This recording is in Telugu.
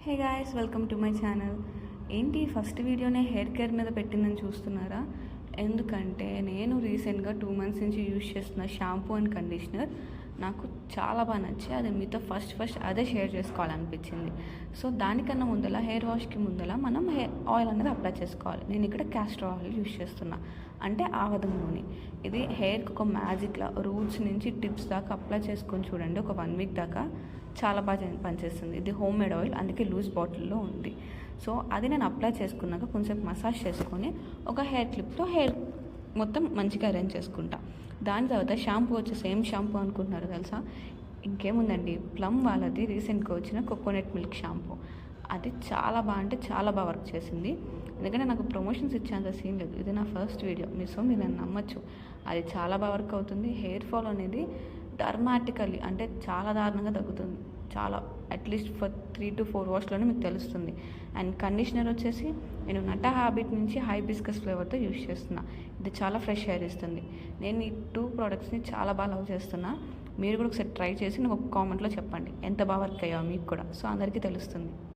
Hey guys, welcome to my channel. ఏంటి ఫస్ట్ వీడియోనే హెయిర్ కేర్ మీద పెట్టిందని చూస్తున్నారా? ఎందుకంటే నేను రీసెంట్గా 2 months నుంచి యూజ్ చేస్తున్న షాంపూ అండ్ కండిషనర్ నాకు చాలా బాగా నచ్చి అది మీతో ఫస్ట్ అదే షేర్ చేసుకోవాలనిపించింది. సో దానికన్నా ముందల హెయిర్ వాష్కి ముందల మనం ఆయిల్ అనేది అప్లై చేసుకోవాలి. నేను ఇక్కడ క్యాస్టర్ ఆయిల్ యూజ్ చేస్తున్నా, అంటే ఆవదం నూనె. ఇది హెయిర్కి ఒక మ్యాజిక్లా రూట్స్ నుంచి టిప్స్ దాకా అప్లై చేసుకొని చూడండి. ఒక 1 week దాకా చాలా బాగా పనిచేస్తుంది. ఇది హోమ్ మేడ్ ఆయిల్, అందుకే లూజ్ బాటిల్లో ఉంది. సో అది నేను అప్లై చేసుకున్నాక కొంచెం మసాజ్ చేసుకొని ఒక హెయిర్ క్లిప్తో హెయిర్ మొత్తం మంచిగా అరేంజ్ చేసుకుంటా. దాని తర్వాత షాంపూ వచ్చి సేమ్ షాంపూ అనుకుంటున్నారు తెలుసా? ఇంకేముందండి, ప్లమ్ వాళ్ళది రీసెంట్గా వచ్చిన కోకోనట్ మిల్క్ షాంపూ. అది చాలా బాగా, అంటే చాలా బాగా వర్క్ చేసింది. ఎందుకంటే నాకు ప్రమోషన్స్ ఇచ్చేంత సీన్ లేదు. ఇది నా ఫస్ట్ వీడియో, మీరు నన్ను నమ్మచ్చు. అది చాలా బాగా వర్క్ అవుతుంది. హెయిర్ ఫాల్ అనేది డ్రమాటికల్లీ, అంటే చాలా దారుణంగా తగ్గుతుంది. చాలా అట్లీస్ట్ ఫర్ 3 to 4 hours మీకు తెలుస్తుంది. అండ్ కండిషనర్ వచ్చేసి నేను నటా హ్యాబిట్ నుంచి హైబిస్కస్ ఫ్లేవర్తో యూజ్ చేస్తున్నా. ఇది చాలా ఫ్రెష్ హెయిర్ ఇస్తుంది. నేను ఈ 2 ప్రోడక్ట్స్ని చాలా బాగా లవ్ చేస్తున్నా. మీరు కూడా ఒకసారి ట్రై చేసి నాకు ఒక కామెంట్లో చెప్పండి ఎంత బాగా వర్క్ అయ్యావో మీకు కూడా. సో అందరికీ తెలుస్తుంది.